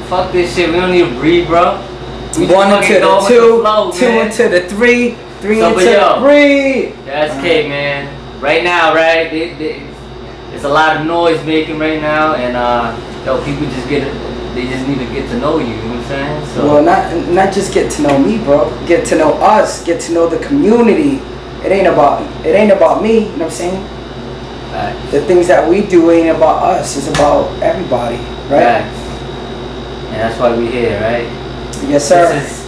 Fuck this shit. We don't need to breathe, bro. We One just into go the with two, the flow, two man. into the three, three So, into but yo, the 3. That's K, man. Right now, right? There's a lot of noise making right now, and yo, people just they just need to get to know you. You know what I'm saying? So. Well, not just get to know me, bro. Get to know us. Get to know the community. It ain't about me. You know what I'm saying? Facts. The things that we do ain't about us. It's about everybody, right? Facts. And that's why we're here, right? Yes, sir. This is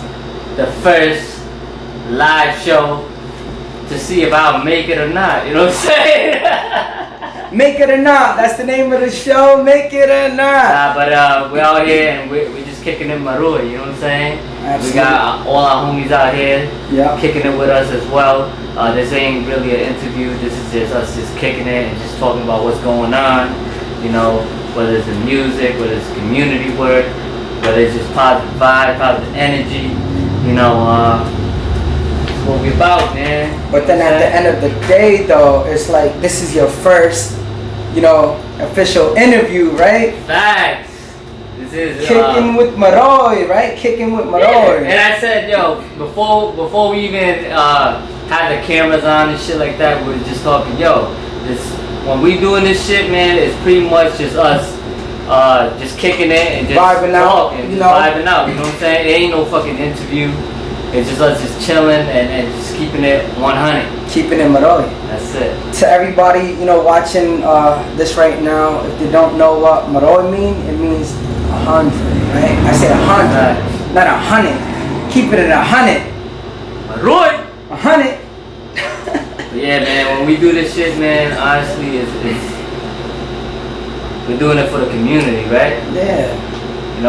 the first live show to see if I'll make it or not. You know what I'm saying? Make it or not. That's the name of the show. Make it or not. But we're out here and we're just kicking in Marouy. You know what I'm saying? Absolutely. We got all our homies out here kicking it with us as well. This ain't really an interview. This is just us just kicking it and just talking about what's going on. You know, whether it's the music, whether it's community work, whether it's just positive vibe, positive energy. You know, that's what we about, man. But then at the end of the day, though, it's like this is your first, official interview, right? Facts. This is kicking with Marouy, right? Kicking with Marouy. Yeah. And I said, yo, before we even had the cameras on and shit like that, we were just talking, yo, when we doing this shit, man, it's pretty much just us just kicking it and just vibing out, vibing out. You know what I'm saying? It ain't no fucking interview. It's just us just chilling and just keeping it 100. Keeping it Marouy. That's it. To everybody, watching this right now, if they don't know what Marouy means, it means 100, right? I said 100, not 100. Keep it at 100. Marouy. 100. Yeah, man. When we do this shit, man, honestly, it's we're doing it for the community, right? Yeah.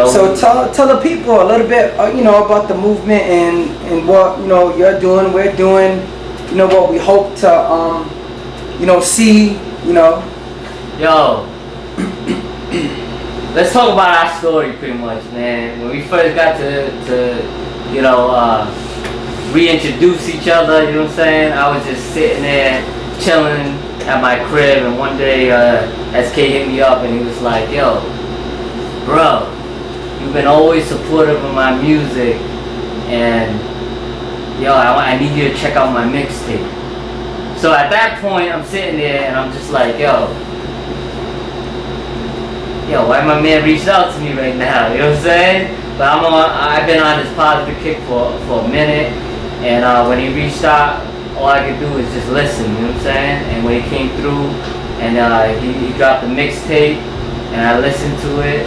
So tell the people a little bit, about the movement and what you're doing, we're doing, what we hope to see, Yo, let's talk about our story pretty much, man. When we first got to reintroduce each other, you know what I'm saying? I was just sitting there chilling at my crib, and one day SK hit me up and he was like, yo, bro, you've been always supportive of my music, and yo, I need you to check out my mixtape. So at that point, I'm sitting there and I'm just like, yo, why my man reached out to me right now? You know what I'm saying? But I've been on this positive kick for a minute, and when he reached out, all I could do is just listen. You know what I'm saying? And when he came through, and he dropped the mixtape, and I listened to it.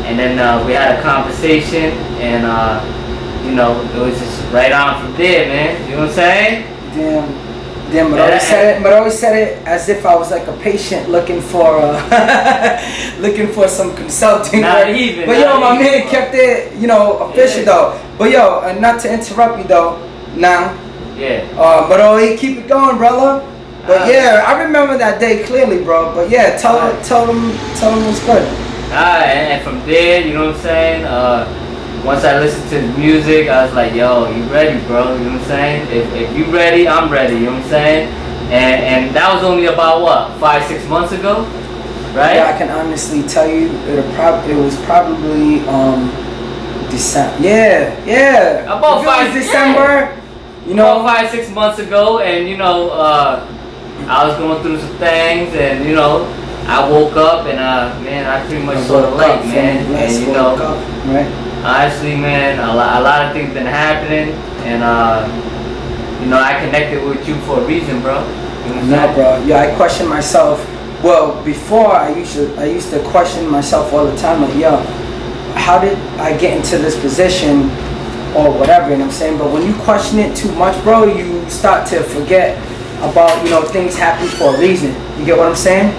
And then we had a conversation, and it was just right on from there, man. You know what I'm saying? Damn. But always said it as if I was like a patient looking for some consulting. Not even. But my man kept it, official though. But not to interrupt you though. Now. Yeah. But keep it going, brother. But I remember that day clearly, bro. But tell them it's good. And from there, you know what I'm saying? Once I listened to his music, I was like, yo, you ready, bro? You know what I'm saying? If you ready, I'm ready, you know what I'm saying? And that was only about, what, 5-6 months ago? Right? Yeah, I can honestly tell you, it was probably December. Yeah. About December. Yeah. About 5-6 months ago, and I was going through some things, and I woke up and I pretty much saw the light, man. And right? Honestly, man, a lot of things been happening, and I connected with you for a reason, bro. You know No, bro. Yeah, I question myself. Well, before I used to question myself all the time, like, yo, how did I get into this position or whatever? You know what I'm saying? But when you question it too much, bro, you start to forget about things happen for a reason. You get what I'm saying?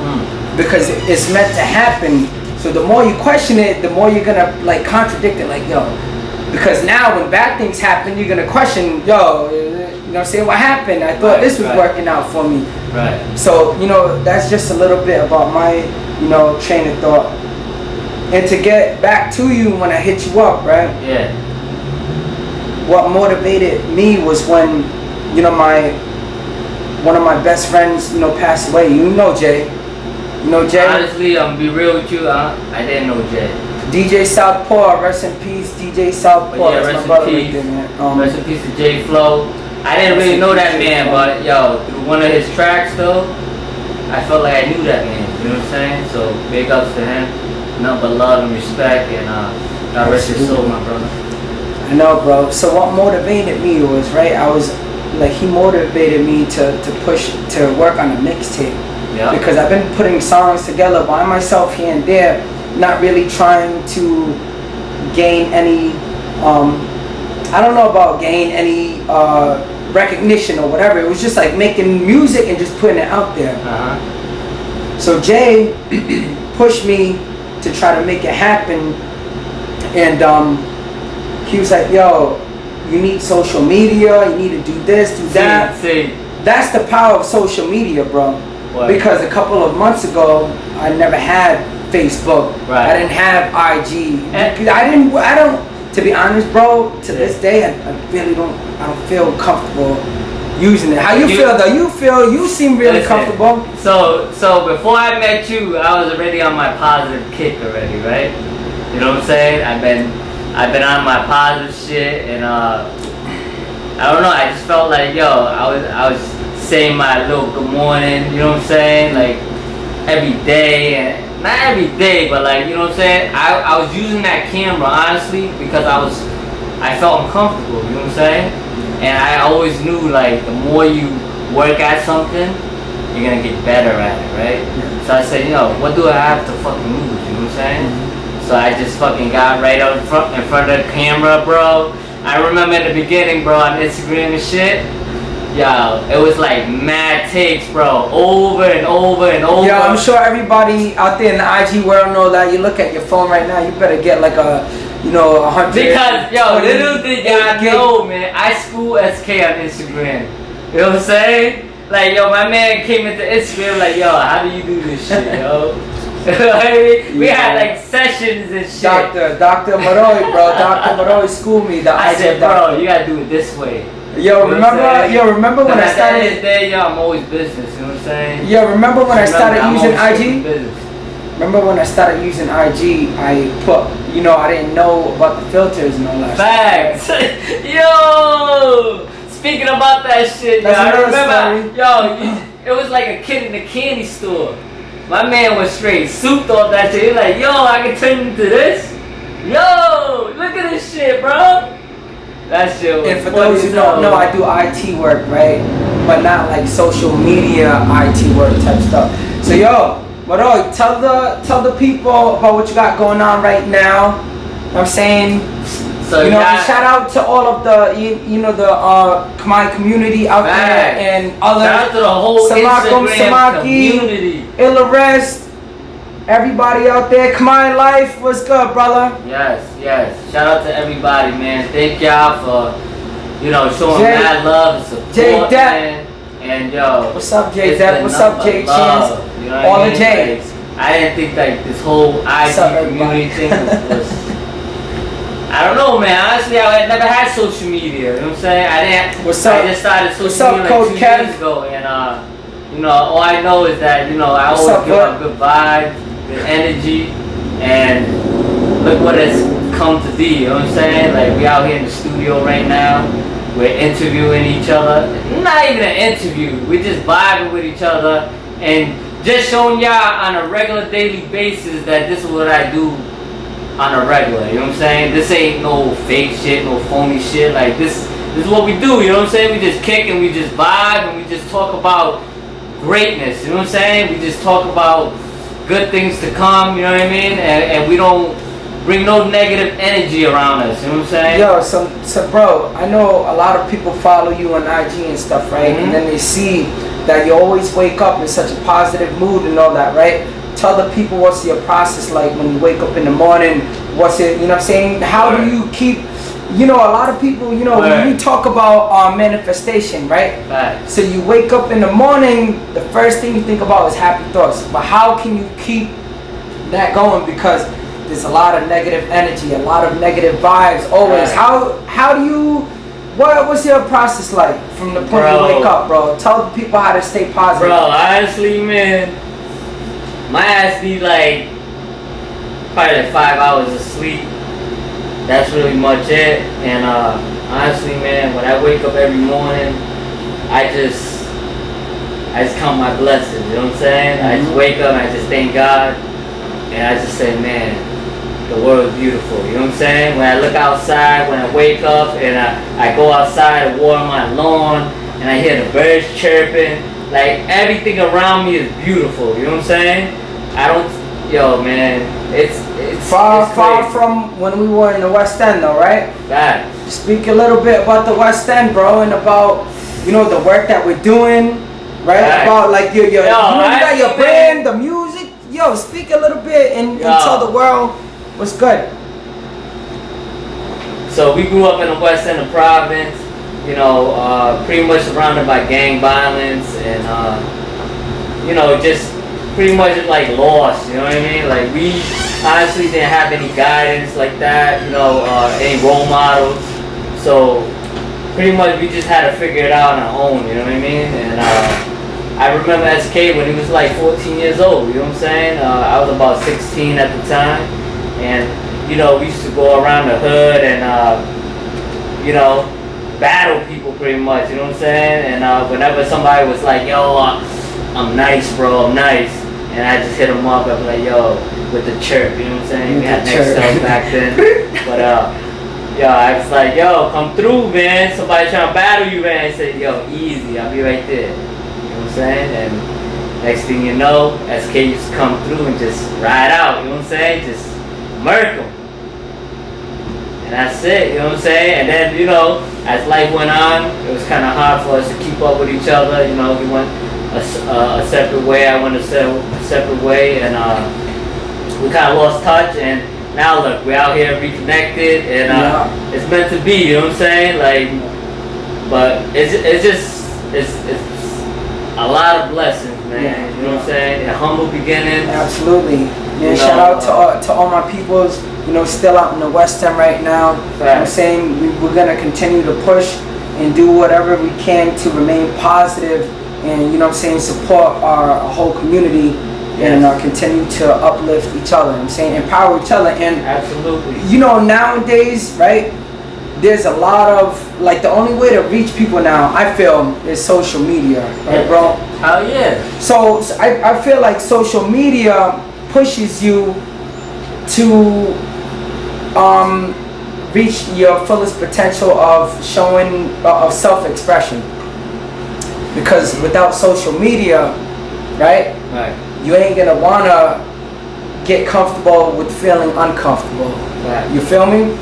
Because it's meant to happen. So the more you question it, the more you're gonna contradict it. Like, yo, because now when bad things happen, you're gonna question, yo, you know what I'm saying? What happened? I thought this was working out for me. Right. So that's just a little bit about my train of thought. And to get back to you when I hit you up, right? Yeah. What motivated me was when one of my best friends passed away. Jay. You know Jay? Honestly, I'm gonna be real with you. I didn't know Jay. DJ Southpaw, rest in peace, DJ Southpaw. Yeah, That's rest my in brother right peace. there, man. Rest in peace to J Flow. I didn't really know that man, but yo, through one of his tracks though, I felt like I knew that man. You know what I'm saying? So big ups to him. Nothing but love and respect, and God rest his soul, my brother. I know, bro. So what motivated me was, right, I was like, he motivated me to push, to work on a mixtape. Yeah. Because I've been putting songs together by myself here and there, not really trying to gain any, I don't know about gain any recognition or whatever. It was just like making music and just putting it out there. So Jay pushed me to try to make it happen, and he was like, yo, you need social media, you need to do this, do that. See. That's the power of social media, bro. What? Because a couple of months ago, I never had Facebook. Right. I didn't have IG. I don't, to be honest, bro, to this day, I really don't feel comfortable using it. How you feel though? You seem really comfortable. So before I met you, I was already on my positive kick already, right? You know what I'm saying? I've been on my positive shit, and I don't know. I just felt like, yo, I was saying my little good morning. You know what I'm saying? Like every day, and not every day, but like, you know what I'm saying? I was using that camera honestly because I felt uncomfortable. You know what I'm saying? And I always knew like the more you work at something, you're gonna get better at it, right? Yeah. So I said, yo, what do I have to fucking lose? You know what I'm saying? Mm-hmm. So I just fucking got right out in front of the camera, bro. I remember in the beginning, bro, on Instagram and shit. Yo, it was like mad takes, bro, over and over and over. Yeah, I'm sure everybody out there in the IG world know that. You look at your phone right now, you better get like a, 100. Because, yo, little did y'all know, man, I school SK on Instagram. You know what I'm saying? Like, yo, my man came into Instagram like, yo, how do you do this shit, yo? We had like sessions and shit. Dr. Marouy, bro. Dr. Marouy schooled me. I said, bro, you gotta do it this way. Yo, remember when I started? At the end of the day, yo, I'm always business. You know what I'm saying? Yo, remember when I started using IG? Business. Remember when I started using IG? I put, I didn't know about the filters and all that. Facts. Yo, speaking about that shit, yo, I remember, yo, it was like a kid in the candy store. My man was straight souped off that shit. He was like, yo, I can turn into this. Yo, look at this shit, bro. That shit was. And for those who don't know, I do IT work, right? But not like social media IT work type stuff. So yo, Marouy, tell the people about what you got going on right now. You know what I'm saying? So shout out to all of the the Khmer community out there and others. Shout out to the whole Instagram community. Illerest, everybody out there. Khmer life, what's good, brother? Yes. Shout out to everybody, man. Thank y'all for showing mad love and support, J man. And yo, what's up, J Depp? What's up, J Chance? You know all I mean? The J's. Like, I didn't think like this whole IG community thing was I don't know, man. Honestly, I had never had social media. You know what I'm saying? I just started social media like 2 years ago, and all I know is that I always give out good vibes, good energy, and look what it's come to be. You know what I'm saying? Like we out here in the studio right now. We're interviewing each other. Not even an interview. We're just vibing with each other and just showing y'all on a regular daily basis that this is what I do on a regular. You know what I'm saying? This ain't no fake shit, no phony shit. Like this is what we do. You know what I'm saying? We just kick and we just vibe and we just talk about greatness. You know what I'm saying? We just talk about good things to come. You know what I mean? And we don't bring no negative energy around us. You know what I'm saying? Yo, so bro, I know a lot of people follow you on IG and stuff, right? Mm-hmm. And then they see that you always wake up in such a positive mood and all that, right? Tell the people what's your process like when you wake up in the morning. What's it, you know what I'm saying? How do you keep, a lot of people, when we talk about manifestation, right? Right. So you wake up in the morning, the first thing you think about is happy thoughts. But how can you keep that going? Because there's a lot of negative energy, a lot of negative vibes always. Right. How do you, what's your process like from the point you wake up, bro? Tell the people how to stay positive. Bro, honestly, man, my ass be like probably like 5 hours of sleep. That's really much it. And honestly, man, when I wake up every morning, I just count my blessings. You know what I'm saying? I just wake up and I just thank God, and I just say, man, the world is beautiful. You know what I'm saying? When I look outside, when I wake up and I go outside and water my lawn, and I hear the birds chirping, like everything around me is beautiful. You know what I'm saying? Yo, man, it's far crazy. from when we were in the West End, though, right? Facts. Speak a little bit about the West End, bro, and about the work that we're doing, right? Facts. About like you got your brand, man. the music. Yo, speak a little bit and tell the world what's good. So we grew up in the West End of Providence, pretty much surrounded by gang violence and just pretty much like lost, you know what I mean? Like we honestly didn't have any guidance like that, any role models. So pretty much we just had to figure it out on our own, you know what I mean? And I remember SK when he was like 14 years old, you know what I'm saying? I was about 16 at the time, and we used to go around the hood and battle people pretty much, you know what I'm saying? And whenever somebody was like, yo, I'm nice, bro, I'm nice, and I just hit them up, I'd be like, yo, with the chirp, you know what I'm saying? We had next stuff back then. But I was like, yo, come through, man. Somebody trying to battle you, man. I said, yo, easy, I'll be right there. You know what I'm saying? And next thing you know, SK used to come through and just ride out, you know what I'm saying? Just murk them. And that's it, you know what I'm saying? And then, as life went on, it was kind of hard for us to keep up with each other. He went a separate way, I went a separate way, and we kind of lost touch. And now look, we're out here reconnected, and it's meant to be, you know what I'm saying? Like, but it's a lot of blessings, man. You know what I'm saying? A humble beginning. Absolutely. Yeah, shout out to all my peoples, still out in the West End right now. Facts. You know what I'm saying? We're going to continue to push and do whatever we can to remain positive and, support our whole community. Yes. And continue to uplift each other. You know what I'm saying? Empower each other. And, absolutely. Nowadays, right, there's a lot of, like, the only way to reach people now, I feel, is social media. Right, bro? Hell yeah. So I feel like social media pushes you to reach your fullest potential of showing of self-expression, because without social media, right, you ain't gonna wanna get comfortable with feeling uncomfortable. You feel me?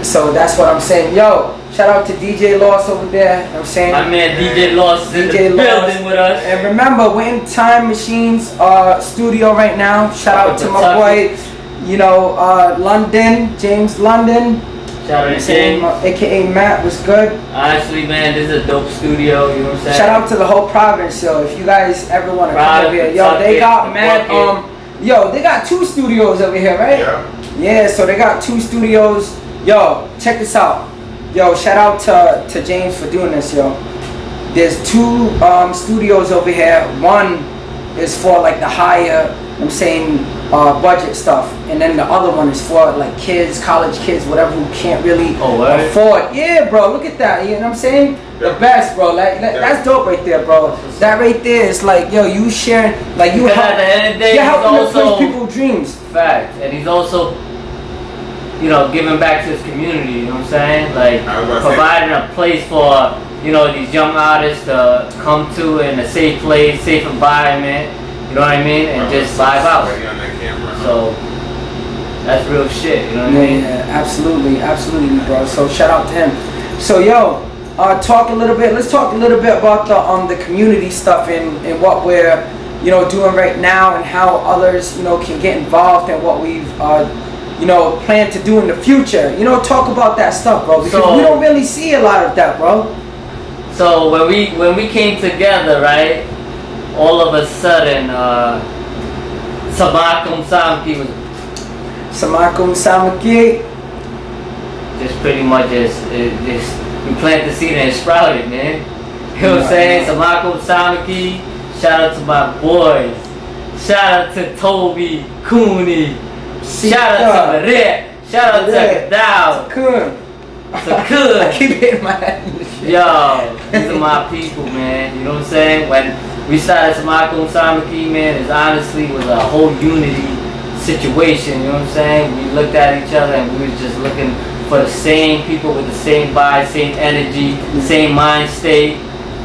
So that's what I'm saying. Yo, shout out to DJ Loss over there. You know what I'm saying? My man DJ Loss is in the building with us. And remember, we're in Time Machines studio right now. Shout out to my boy, London, James London. Shout out to James. AKA Matt was good. Honestly, man, this is a dope studio, you know what I'm saying? Shout out to the whole province, yo. If you guys ever want to come over here. Yo, they got mad, they got 2 studios over here, right? Yeah, so they got 2 studios. Yo, check this out. Yo, shout out to James for doing this, yo. There's 2 studios over here. One is for like the higher, budget stuff, and then the other one is for like kids, college kids, whatever, who can't really afford. Yeah, bro, look at that. You know what I'm saying? The best, bro. Like that's dope right there, bro. That right there is like, yo, you sharing, like you help. At the end of the day, you're helping he's also people's dreams. Fact, and he's also, giving back to his community. You know what I'm saying? Like providing a place for these young artists to come to in a safe place, safe environment. You know what I mean? And just vibe out. So that's real shit. You know what I mean? Yeah, absolutely, bro. So shout out to him. So yo, let's talk a little bit about the community stuff and what we're doing right now, and how others can get involved, and what we've plan to do in the future. Talk about that stuff, bro, because we don't really see a lot of that, bro. So when we came together, right, all of a sudden, Samakum Samaki just pretty much just we planted the seed and it sprouted, man. You know what I'm saying? Samakum Samaki. Shout out to my boys. Shout out to Toby, Cooney, Shout out to Marouy. Shout out to Kadao. Sakun. I keep hitting my head. Yo, these are my people, man. You know what I'm saying? When we started Samakum Samaki, man, it honestly was a whole unity situation. You know what I'm saying? We looked at each other and we was just looking for the same people with the same vibe, same energy, same mind state.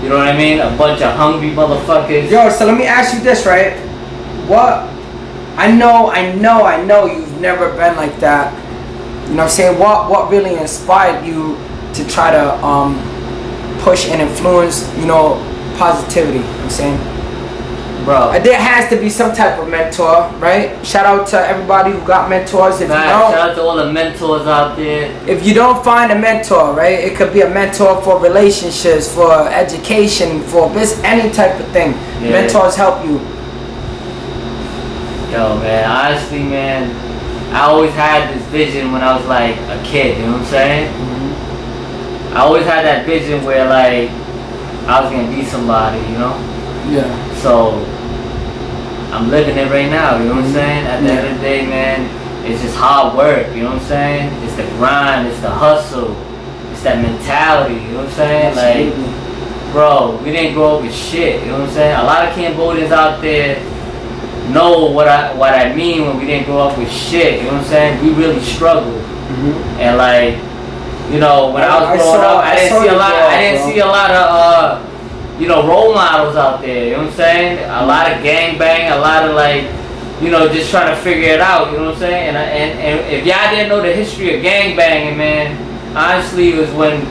You know what I mean? A bunch of hungry motherfuckers. Yo, so let me ask you this, right? What? I know you've never been like that. You know what I'm saying? What really inspired you to try to push and influence, you know, positivity? You know what I'm saying? Bro. There has to be some type of mentor, right? Shout out to everybody who got mentors. If you don't, shout out to all the mentors out there. If you don't find a mentor, right? It could be a mentor for relationships, for education, for business, any type of thing. Yeah. Mentors help you. Yo, man, honestly, man, I always had this vision when I was like a kid, you know what I'm saying? I always had that vision where like I was gonna be somebody, you know? Yeah. So I'm living it right now, you know what I'm saying? At the end of the day, man, it's just hard work, you know what I'm saying? It's the grind, it's the hustle, it's that mentality, you know what I'm saying? Absolutely. Like, bro, we didn't grow up with shit, you know what I'm saying? A lot of Cambodians out there know what I mean when we didn't grow up with shit, you know what I'm saying? We really struggled. And like, you know, when I was growing up, I didn't see a lot of you know, role models out there, you know what I'm saying? A lot of gangbang, a lot of like, you know, just trying to figure it out, you know what I'm saying? And if y'all didn't know the history of gangbanging, man, honestly, it was when,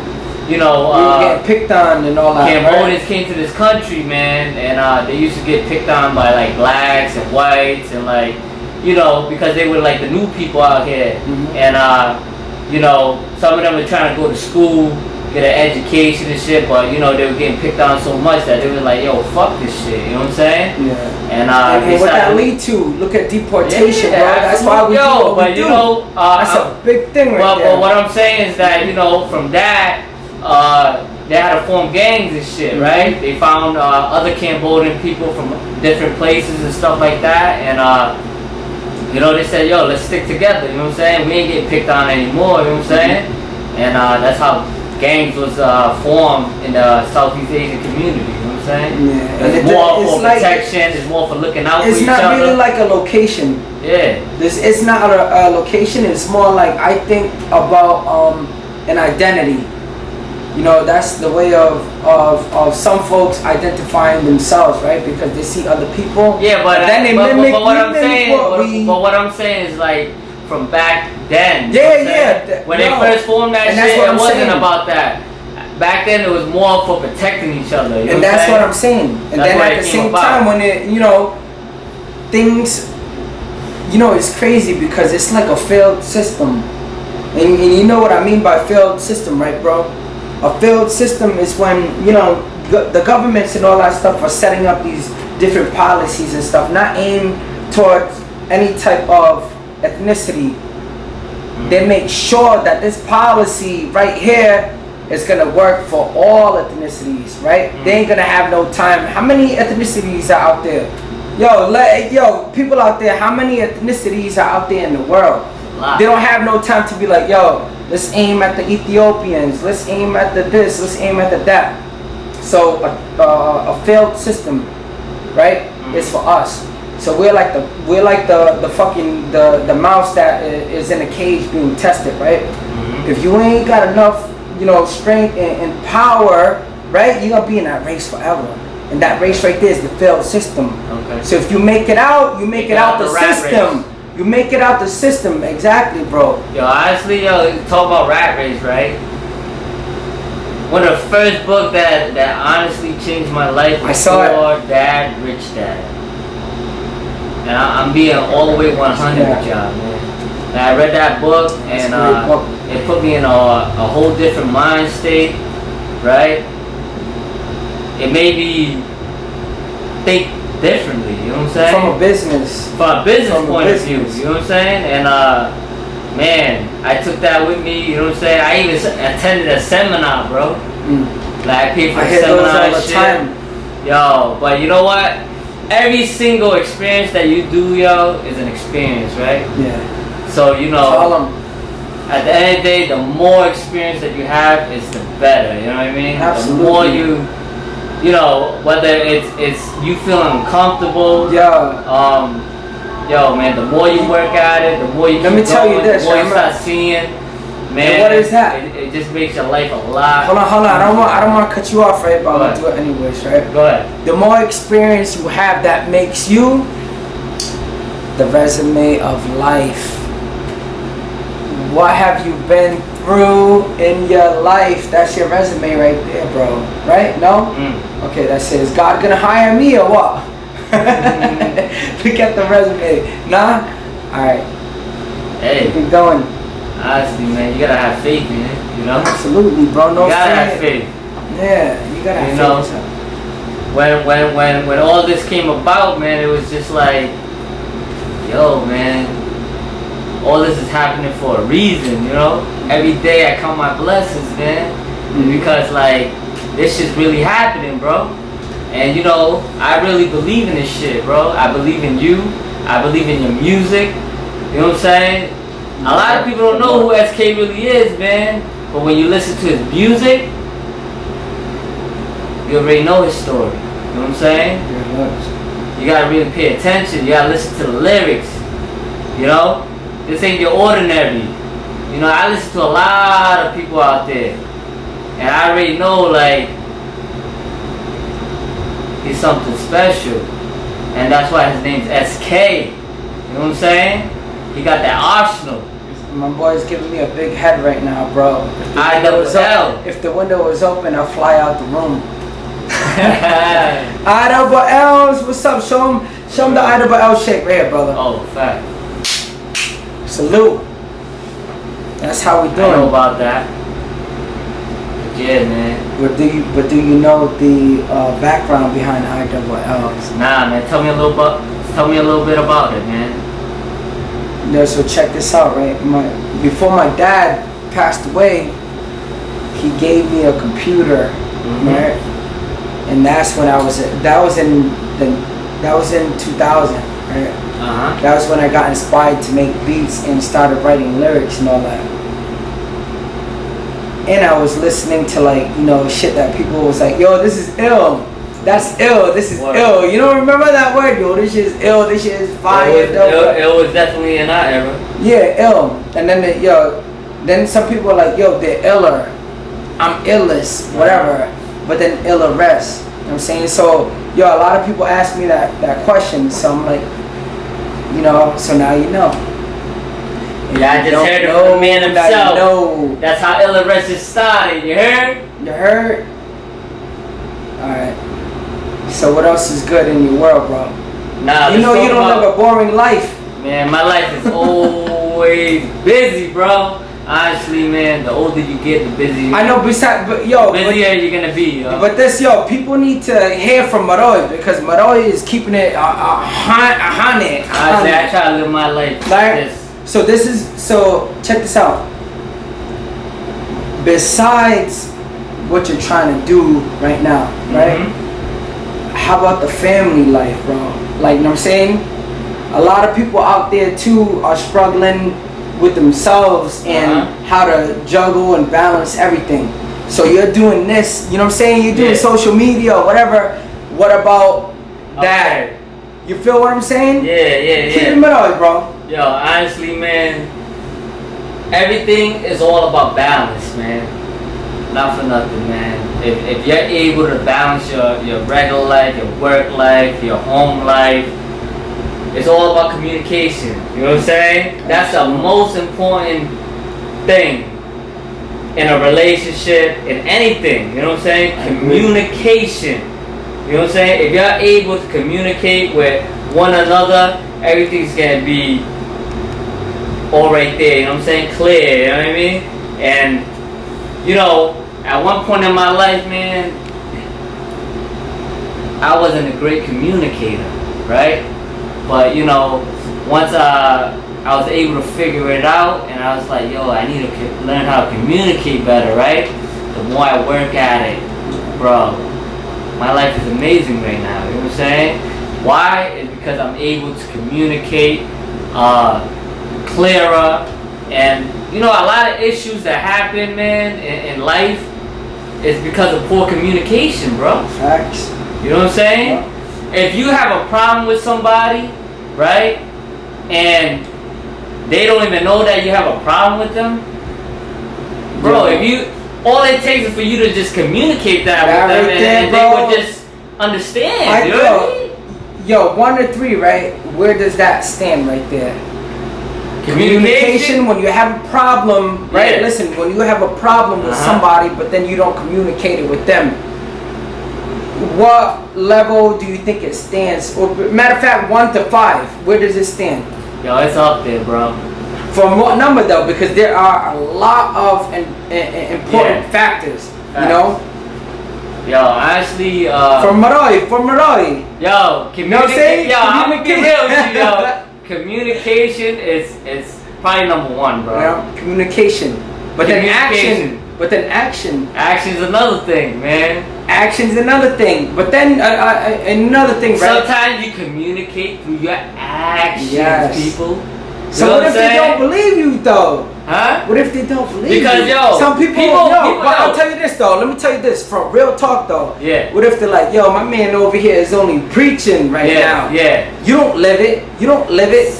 you know, we were getting picked on and all that. Cambodians came to this country, man, and they used to get picked on by like blacks and whites and like, you know, because they were like the new people out here. And you know, some of them were trying to go to school, get an education and shit, but you know, they were getting picked on so much that they were like, yo, fuck this shit, you know what I'm saying? Yeah. And what that lead to? Look at deportation, bro. That's why we do what we do. You know, that's a big thing right there. But what I'm saying is that, you know, from that, they had to form gangs and shit, right? They found other Cambodian people from different places and stuff like that, and you know, they said, yo, let's stick together, you know what I'm saying? We ain't getting picked on anymore, you know what I'm saying? And that's how gangs was formed in the Southeast Asian community, you know what I'm saying? Yeah. It's more for protection, it's more for looking out for each other. It's not really like a location. Yeah. It's not a location, it's more like, I think about an identity. You know, that's the way of some folks identifying themselves, right? Because they see other people. Yeah, but then they mimic. But what I'm saying is like from back then. When they first formed that shit, it wasn't about that. Back then, it was more for protecting each other. You know and that's what I'm saying. And then at the same time, when it, you know, things, you know, it's crazy because it's like a failed system. And you know what I mean by failed system, right, bro? A failed system is when, you know, the governments and all that stuff are setting up these different policies and stuff, not aimed towards any type of ethnicity. They make sure that this policy right here is gonna work for all ethnicities, right? They ain't gonna have no time. How many ethnicities are out there? Yo, people out there, how many ethnicities are out there in the world? They don't have no time to be like, yo, let's aim at the Ethiopians, let's aim at the this, let's aim at the that. So a failed system, right, is for us. So we're like the fucking the mouse that is in a cage being tested, right? If you ain't got enough, you know, strength and power, right, you're gonna be in that race forever. And that race right there is the failed system. Okay. So if you make it out, you make it out the system. You make it out the system, exactly, bro. Yo, honestly, talk about rat race, right? One of the first books that honestly changed my life was Poor Dad, Rich Dad. And I'm being all the way 100 with y'all, man. And I read that book, and it put me in a whole different mind state, right? It made me think differently, you know what I'm saying? From a business point of view, you know what I'm saying? And man, I took that with me, you know what I'm saying? I even attended a seminar, bro. Like I paid for the seminar and shit. Yo, but you know what? every single experience that you do, yo, is an experience, right? Yeah. So, you know, Tell 'em. at the end of the day, the more experience that you have is the better, you know what I mean? Absolutely. The more you know, whether it's you feeling uncomfortable, Yeah. yo, man, the more you work at it, the more you Let me tell you going, this, the more you remember- start seeing, man. And what is that? It just makes your life a lot. Hold on. I don't want to cut you off, right? But I'm Go gonna do it anyways, right? Go ahead. The more experience you have, that makes you the resume of life. What have you been through in your life? That's your resume right there, bro. Right? No? Okay, that says God gonna hire me or what? Look at the resume. Nah? Alright. Hey, Keep going. honestly, man, you gotta have faith in it, you know? Absolutely, bro. No You gotta have fear. faith. Yeah, you gotta have You faith. know, in yourself. When all this came about, man, it was just like, yo, man, all this is happening for a reason, you know? Every day I count my blessings, man, because like this shit's really happening, bro. And you know, I really believe in this shit, bro. I believe in you. I believe in your music. You know what I'm saying? A lot of people don't know who SK really is, man. But when you listen to his music, you already know his story. You know what I'm saying? You gotta really pay attention. You gotta listen to the lyrics. You know? This ain't your ordinary. You know, I listen to a lot of people out there. And I already know, like, he's something special. And that's why his name's SK. You know what I'm saying? He got that arsenal. My boy's giving me a big head right now, bro. If the window was open, I'll fly out the room. I-double-L's, what's up? Show him the I-double-L shape right here, brother. Oh, fact. Salute. That's how we I know doing. about that. Yeah, man. But do you know the background behind I-double-L's? Nah, man. Tell me a little bit about it, man. Yeah, so check this out, right? Before my dad passed away, he gave me a computer, right? And that's when that was in 2000, right? That was when I got inspired to make beats and started writing lyrics and all that. And I was listening to, like, you know, shit that people was like, yo, this is ill. That's ill. This is ill. You don't remember that word? Yo, this shit is ill. This shit is fire. It was definitely in our era. Yeah, ill. And then then some people are like, yo, they're iller. I'm illest, whatever. But then illerest. You know what I'm saying? So, yo, a lot of people ask me that question. So I'm like, you know, so now you know. Yeah, I just heard it from the man himself. No. That's how illerest is started. You heard? You heard? Alright. So what else is good in your world, bro? Nah, you know you don't live a boring life. Man, my life is always busy, bro. Honestly, man, the older you get, the busier. I know, busier you're gonna be, yo. But people need to hear from Marouy because Marouy is keeping it honey. Honestly, I try to live my life like this. So check this out. Besides what you're trying to do right now, right? How about the family life, bro? Like, you know what I'm saying? A lot of people out there too are struggling with themselves and how to juggle and balance everything. So you're doing this, you know what I'm saying? You're doing social media or whatever. What about that? You feel what I'm saying? Yeah. Keep it middle, bro. Yo, honestly, man, everything is all about balance, man. Not for nothing, man. If you're able to balance your regular life, your work life, your home life, it's all about communication. You know what I'm saying? That's the most important thing in a relationship, in anything. You know what I'm saying? Communication. You know what I'm saying? If you're able to communicate with one another, everything's gonna be all right there. You know what I'm saying? Clear. You know what I mean? And you know, at one point in my life, man, I wasn't a great communicator, right? But you know, once I was able to figure it out, and I was like, yo, I need to learn how to communicate better, right? The more I work at it, bro, my life is amazing right now. You know what I'm saying? Why? It's because I'm able to communicate clearer, and you know, a lot of issues that happen, man, in life is because of poor communication, bro. Facts. You know what I'm saying? Yeah. If you have a problem with somebody, right, and they don't even know that you have a problem with them, bro, Yeah. if you, all it takes is for you to just communicate that with them, right there, and they would just understand. You know what I mean? Yo, 1 to 3, right? Where does that stand right there? Communication. When you have a problem, right? Yeah. Listen, when you have a problem with somebody, but then you don't communicate it with them, what level do you think it stands? Or matter of fact, 1 to 5, where does it stand? Yo, it's up there, bro. From what number though? Because there are a lot of important factors, you know. Yo, honestly, For Marouy. Yo, saying? Yo, I'm gonna be real with you, yo. Communication is probably number 1, bro. Yeah, communication. But then action. Action's another thing, man. Action's another thing. But then another thing, right? Sometimes you communicate through your actions, people. So what if they don't believe you though? Huh? What if they don't believe you? Because yo, some people but I'll tell you this though. Let me tell you this from real talk though. Yeah. What if they're like, yo, my man over here is only preaching right now. Yeah. You don't live it. You don't live it.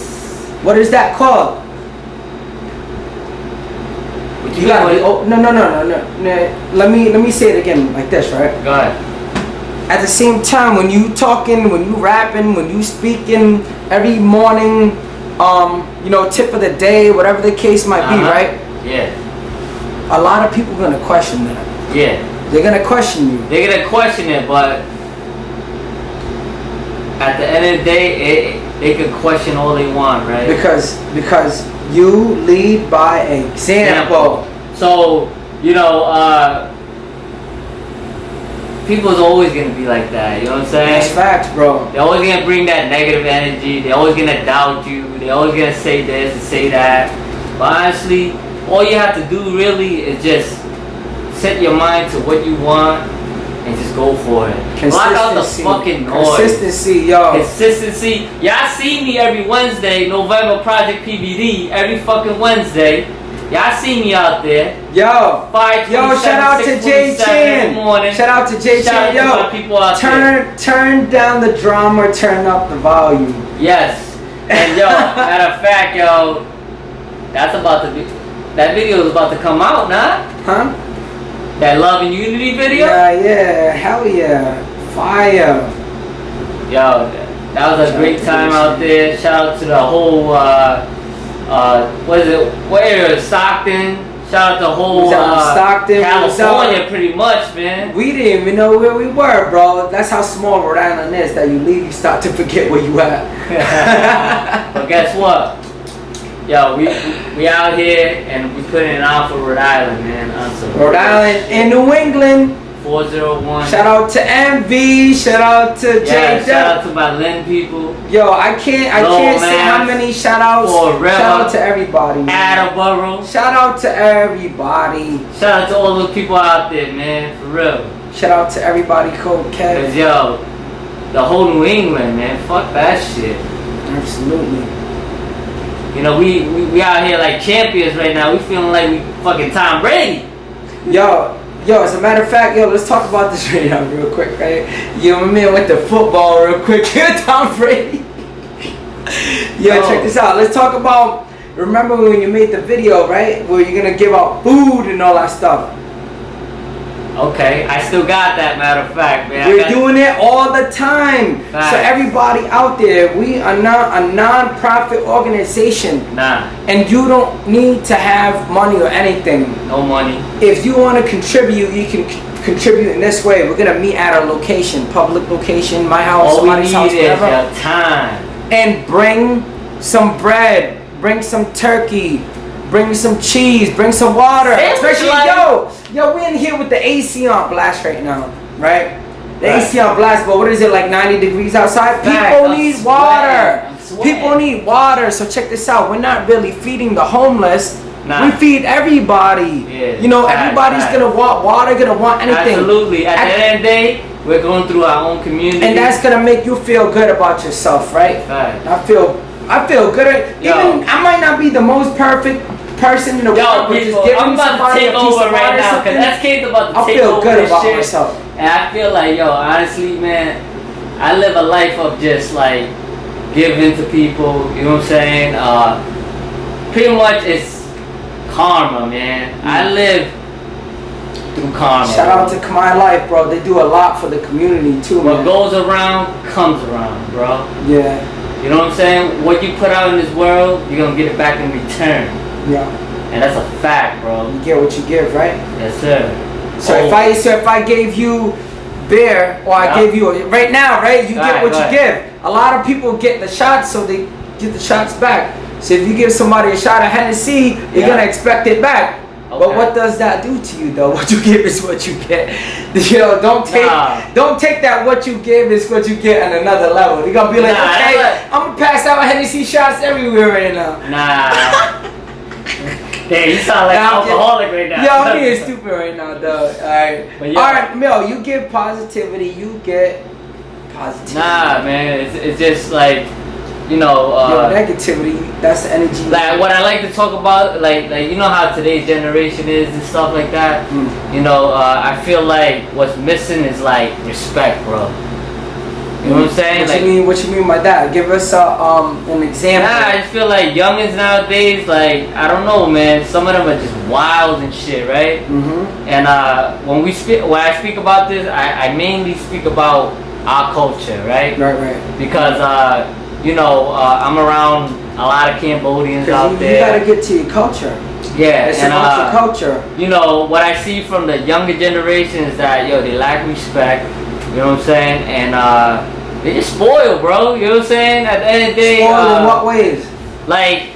What is that called? You gotta be. Oh, no. Let me say it again like this, right? Go ahead. At the same time, when you talking, when you rapping, when you speaking every morning, you know, tip of the day, whatever the case might be, right? Yeah. A lot of people gonna question that. Yeah. They're gonna question you. They're gonna question it, but at the end of the day, they can question all they want, right? Because you lead by example. So, you know, people's always gonna be like that, you know what I'm saying? That's facts, bro. They're always gonna bring that negative energy, they're always gonna doubt you, they're always gonna say this and say that. But honestly, all you have to do really is just set your mind to what you want and just go for it. Block out the fucking noise. Consistency, yo. Consistency. Y'all see me every Wednesday, November Project PBD, every fucking Wednesday. Y'all see me out there. Yo, 527, shout out to Jay Chan. Shout out to Jay Chan. Yo, to my people out turn down the drama, turn up the volume. Yes. And yo, matter of fact, yo, that video is about to come out, nah? Huh? That Love and Unity video? Yeah, hell yeah. Fire. Yo, that was a great time out there. Shout out to the whole, what is it? What area? Stockton. Shout out to the whole Stockton, California, pretty much, man. We didn't even know where we were, bro. That's how small Rhode Island is. That you leave, you start to forget where you at. But guess what? Yo, we out here and we putting it on for Rhode Island, man. Rhode Island and New England. 401. Shout out to MV. Shout out to J. Shout out to my Lynn people. Yo, I can't say how many shout outs. Shout out to everybody. Attleboro. Shout out to everybody. Shout out to all those people out there, man. For real. Shout out to everybody, Code Kev. Cause yo, the whole New England, man. Fuck that shit. Absolutely. You know, we out here like champions right now. We feeling like we fucking Tom Brady. Yo, as a matter of fact, let's talk about this right now real quick, right? Yo, my man went to football real quick. Tom Brady. Check this out. Let's talk about, remember when you made the video, right? Where you're going to give out food and all that stuff. Okay, I still got that, matter of fact, man. We're doing it all the time. Facts. So everybody out there, we are not a non-profit organization. Nah. And you don't need to have money or anything. No money. If you want to contribute, you can contribute in this way. We're going to meet at a location, public location, my house, somebody's house, whatever. All we need is your time. And bring some bread, bring some turkey, bring some cheese, bring some water. Especially, yo, we're in here with the AC on blast right now, right? The AC on blast, but what is it, like 90 degrees outside? People need water. People need water. So check this out. We're not really feeding the homeless. Nah. We feed everybody. Yeah, you know, everybody's gonna want water, gonna want anything. Absolutely. At the end of the day, we're going through our own community. And that's gonna make you feel good about yourself, right? Right. I feel good. Even I might not be the most perfect person in the world, but just giving I'm about to somebody take a piece over of right water or now, because something, that kid's about to I take feel over good this about shit. myself. And I feel like, yo, honestly, man, I live a life of just like giving to people, you know what I'm saying? Pretty much it's karma, man. I live through karma. Shout out to Kamai Life, bro. They do a lot for the community too, man. What goes around comes around, bro. Yeah. You know what I'm saying? What you put out in this world, you're gonna get it back in return. Yeah. And that's a fact, bro. You get what you give, right? Yes, sir. So if I gave you beer, or I gave you right now, right? You get what you give. A lot of people get the shots, so they get the shots back. So if you give somebody a shot of Hennessy, you're gonna expect it back. Okay. But what does that do to you, though? What you give is what you get. You know, don't take that. What you give is what you get on another level. You're gonna be like, okay, I'm gonna pass out Hennessy shots everywhere right now. Nah. Damn, you sound like an alcoholic right now. Yo, I'm being stupid right now, though. Alright, Mel, you give positivity, you get positivity. Nah, man, it's just like, you know, negativity, that's the energy. Like what I like to talk about, like you know how today's generation is and stuff like that. You know, I feel like what's missing is like respect, bro. You know what I'm saying? What you mean by that? Give us an example. Nah, I just feel like youngins nowadays, like, I don't know, man. Some of them are just wild and shit, right? And when I speak about this, I mainly speak about our culture, right? Right. Because you know, I'm around a lot of Cambodians out there. You gotta get to your culture. Yeah, it's about your culture. You know, what I see from the younger generation is that, yo, they lack respect. You know what I'm saying? And they just spoiled, bro. You know what I'm saying? At the end of the day, spoiled in what ways? Like,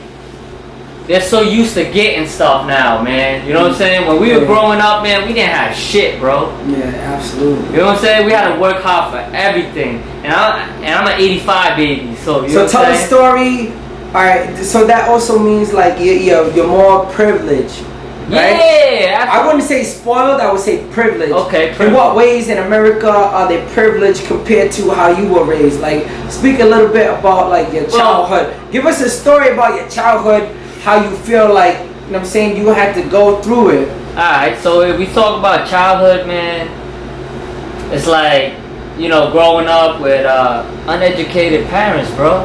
they're so used to getting stuff now, man. You know what I'm saying? When we were growing up, man, we didn't have shit, bro. Yeah, absolutely. You know what I'm saying? We had to work hard for everything. And I'm an 85 baby, so you know what I'm saying? So tell a story. All right. So that also means like you're more privileged. Right? Yeah, absolutely. I wouldn't say spoiled, I would say privileged. Okay, privileged. In what ways in America are they privileged compared to how you were raised? Like, speak a little bit about like your childhood. Give us a story about your childhood, how you feel like, you know what I'm saying, you had to go through it. Alright, so if we talk about childhood, man, it's like, you know, growing up with uneducated parents, bro.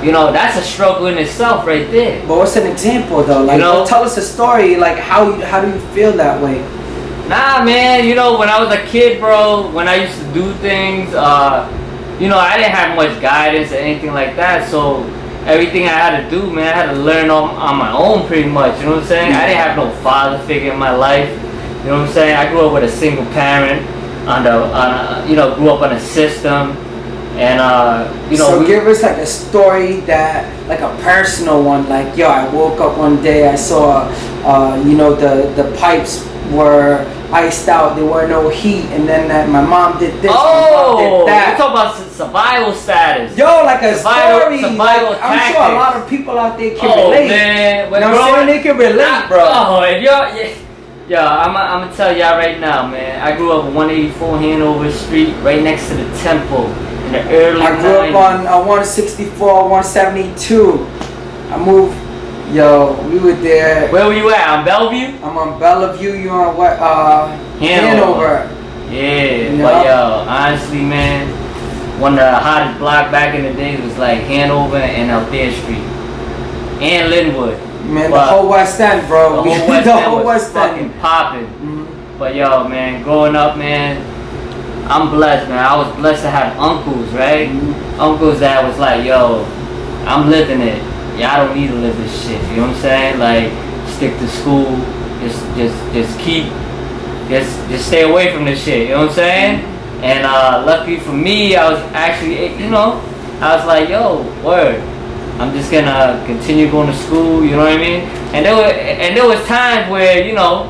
You know, that's a struggle in itself right there. But what's an example though? Like, you know, tell us a story. Like, how do you feel that way? Nah, man. You know, when I was a kid, bro, when I used to do things, you know, I didn't have much guidance or anything like that. So everything I had to do, man, I had to learn on my own pretty much. You know what I'm saying? I didn't have no father figure in my life. You know what I'm saying? I grew up with a single parent. You know, grew up on a system. And you know, so give us like a story that, like a personal one, like, yo, I woke up one day, I saw you know, the pipes were iced out, there were no heat, and then my mom did this, my mom did that. You're talking about survival status. Yo, like a story. Survival like, I'm sure a lot of people out there can relate. Man. You know what I'm saying? They can relate, bro. Oh, if yo, I'm gonna tell y'all right now, man. I grew up on 184 Hanover Street, right next to the temple. I grew up on 164, 172. I moved, yo, we were there. Where were you at? On Bellevue? I'm on Bellevue, you're on what? Hanover. Yeah, but yo, honestly, man, one of the hottest block back in the day was like Hanover and Althea Street. And Linwood. Man, the whole West End, bro. The whole West End was fucking popping. But yo, man, growing up, man, I'm blessed, man. I was blessed to have uncles, right? Uncles that was like, yo, I'm living it. Y'all don't need to live this shit. You know what I'm saying? Like, stick to school. Just stay away from this shit. You know what I'm saying? And luckily for me, I was actually, you know, I was like, yo, word. I'm just gonna continue going to school. You know what I mean? And there was times where, you know,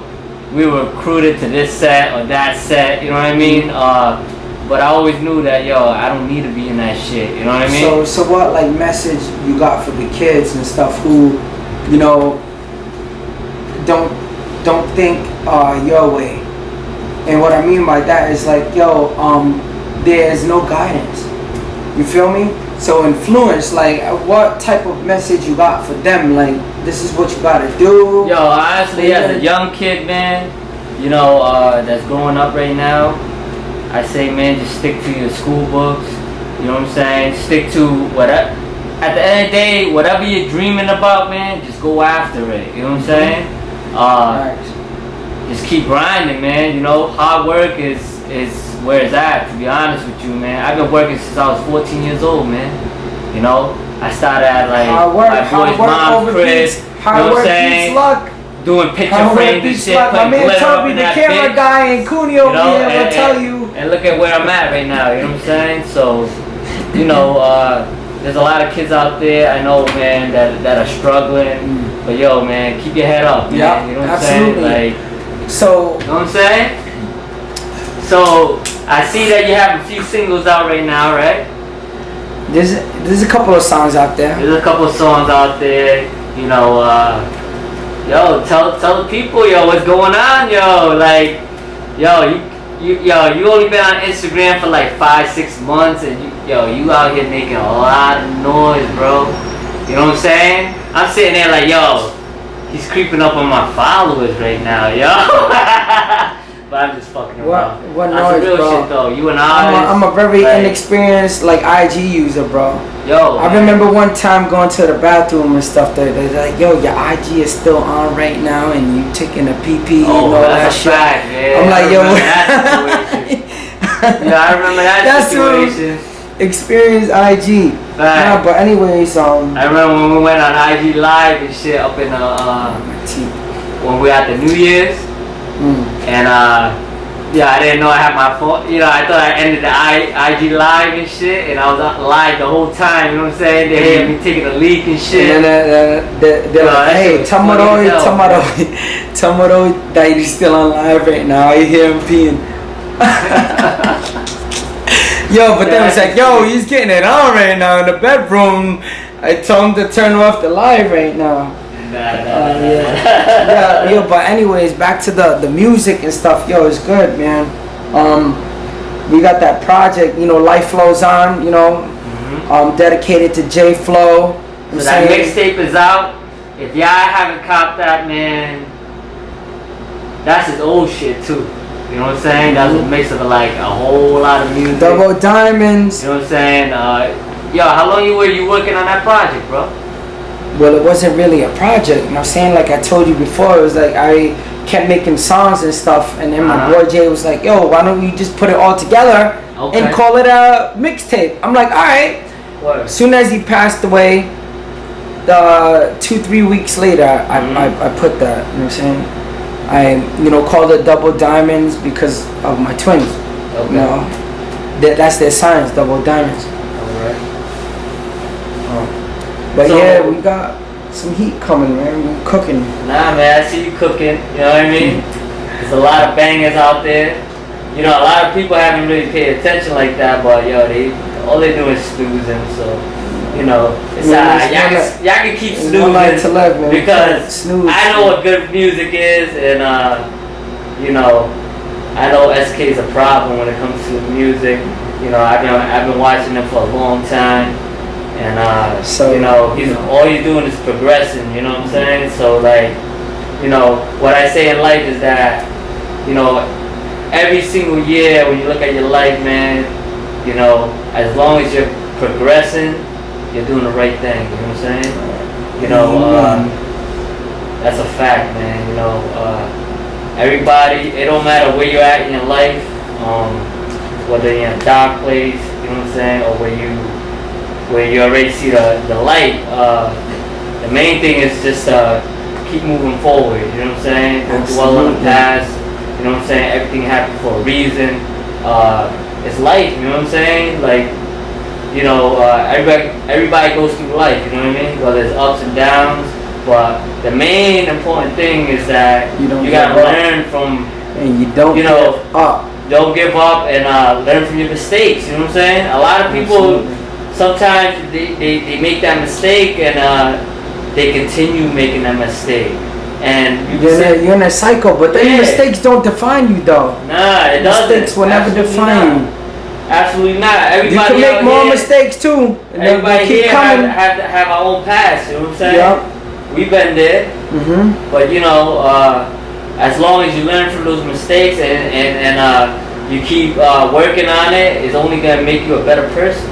we were recruited to this set or that set, you know what I mean? But I always knew that, yo, I don't need to be in that shit, you know what I mean? So what, like, message you got for the kids and stuff who, you know, don't think your way? And what I mean by that is like, yo, there's no guidance. You feel me? So influence, like, what type of message you got for them? Like, this is what you gotta do. Yo, honestly, as a young kid, man, that's growing up right now, I say, man, just stick to your school books. You know what I'm saying? Stick to whatever. At the end of the day, whatever you're dreaming about, man, just go after it. You know what I'm saying? Just keep grinding, man. Hard work is where it's at, to be honest with you, man. I've been working since I was 14 years old, man. I started at like my boy's mom's crib. You know what I'm saying? Doing picture frames and shit, putting glitter up in that camera bitch. guy and Cooney over here will tell you. And look at where I'm at right now, you know what I'm saying? So, there's a lot of kids out there, I know, man, that are struggling. But yo, man, keep your head up, man. Yeah, you know what I'm absolutely. saying? Like, so, you know what I'm saying? So, I see that you have a few singles out right now, right? There's a couple of songs out there. There's a couple of songs out there, yo, tell the people, yo, what's going on, yo, like, yo, you only been on Instagram for like 5-6 months, and you out here making a lot of noise, bro. You know what I'm saying? I'm sitting there like, yo, he's creeping up on my followers right now, yo. But I'm just fucking around. What That's noise, real bro? shit, though. You and I. I'm a very inexperienced like IG user, bro. Yo. I remember one time going to the bathroom and stuff. They're like, yo, your IG is still on right now, and you taking a PP and all that shit. Fact, man. I'm like, yo. I remember that situation. Experienced IG. Nah, but anyways, I remember when we went on IG Live and shit up in when we were at the New Year's. And I didn't know I had my phone. I thought I ended the IG Live and shit, and I was live the whole time. You know what I'm saying? They had me taking a leak and shit. And then they're like, hey, tell Marouy that he's still on live right now. I hear him peeing. Yo, but then it's like, yo, he's getting it on right now in the bedroom. I told him to turn off the live right now. Yeah, yo, but anyways, back to the music and stuff. Yo, it's good, man. We got that project, Life Flows On, dedicated to J Flow. So that mixtape is out. If y'all haven't copped that, man, that's his old shit too. You know what I'm saying? That's a mix of like a whole lot of music. Double Diamonds. You know what I'm saying? Yo, how long were you working on that project, bro? Well, it wasn't really a project. You know what I'm saying? Like I told you before, it was like I kept making songs and stuff, and then my boy Jay was like, yo, why don't we just put it all together and call it a mixtape? I'm like, all right. As soon as he passed away, 2-3 weeks later, I put that. You know what I'm saying? I called it Double Diamonds because of my twins. That's their signs, Double Diamonds. But so, yeah, we got some heat coming, man. We're cooking. Nah, man, I see you cooking. You know what I mean? There's a lot of bangers out there. A lot of people haven't really paid attention like that, but yo, all they do is snoozing. So, it's y'all can keep snoozing because I know what good music is, and I know SK is a problem when it comes to music. I've been watching him for a long time. And all he's doing is progressing, you know what I'm saying? So like, what I say in life is that, every single year when you look at your life, man, as long as you're progressing, you're doing the right thing, you know what I'm saying? That's a fact, man. Everybody, it don't matter where you're at in your life, whether you're in a dark place, you know what I'm saying, or where you already see the light. The main thing is just keep moving forward, you know what I'm saying? Don't dwell on the past, you know what I'm saying? Everything happened for a reason. It's life, you know what I'm saying? Like, everybody goes through life, you know what I mean? Well, there's ups and downs, but the main important thing is that you gotta learn from, and you don't give up. Don't give up and learn from your mistakes, you know what I'm saying? A lot of people, sometimes they make that mistake and they continue making that mistake. And you're in a cycle, but then mistakes don't define you though. Nah, it doesn't. Mistakes will never define you. Absolutely not. Everybody you can make more mistakes too. And everybody keep here coming. have our own past. You know what I'm saying? Yep. We've been there. But you know, as long as you learn from those mistakes and you keep working on it, it's only gonna make you a better person.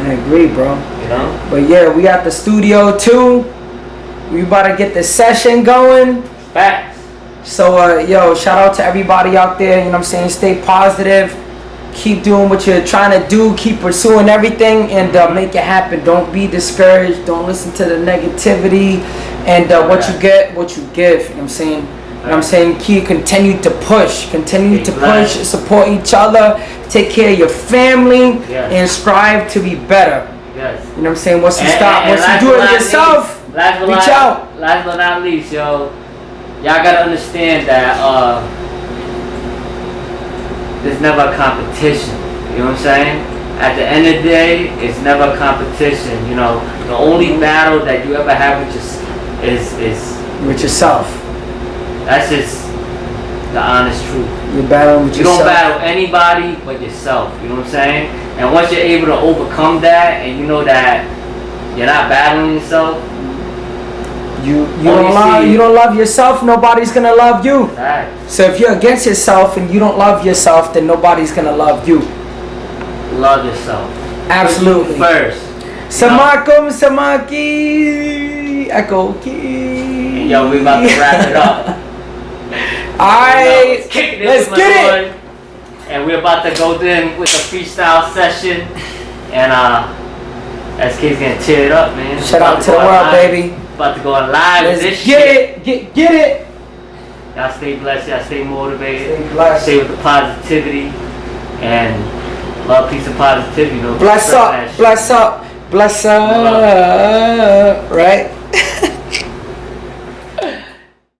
I agree, bro. You know. But yeah, we at the studio too. We about to get the session going. Facts. So yo, shout out to everybody out there. You know what I'm saying? Stay positive. Keep doing what you're trying to do. Keep pursuing everything and make it happen. Don't be discouraged. Don't listen to the negativity. And what you get, what you give. You know what I'm saying? You know what I'm saying? Continue to push. Continue to push. Support each other. Take care of your family. And strive to be better. Yes. You know what I'm saying? Once you stop, once you do it yourself, reach out. Last but not least, yo. Y'all gotta understand that there's never a competition. You know what I'm saying? At the end of the day, it's never a competition. You know, the only battle that you ever have with is with yourself. That's just the honest truth. You're battling with yourself. You don't battle anybody but yourself. You know what I'm saying? And once you're able to overcome that, and you know that you're not battling yourself, you don't love yourself, nobody's gonna love you. Right. So if you're against yourself and you don't love yourself, then nobody's gonna love you. Love yourself. Absolutely. First. Samakum Samaki Echo Key. Yo, we about to wrap it up. Alright, let's get it. And we're about to go in with a freestyle session. And SK's gonna tear it up, man. Shout out to the world, baby. About to go on live with this shit. Get it. Y'all stay blessed. Y'all stay motivated. Stay blessed. Stay with the positivity and love, peace, and positivity. You know, bless up. Bless up. Bless up. Right.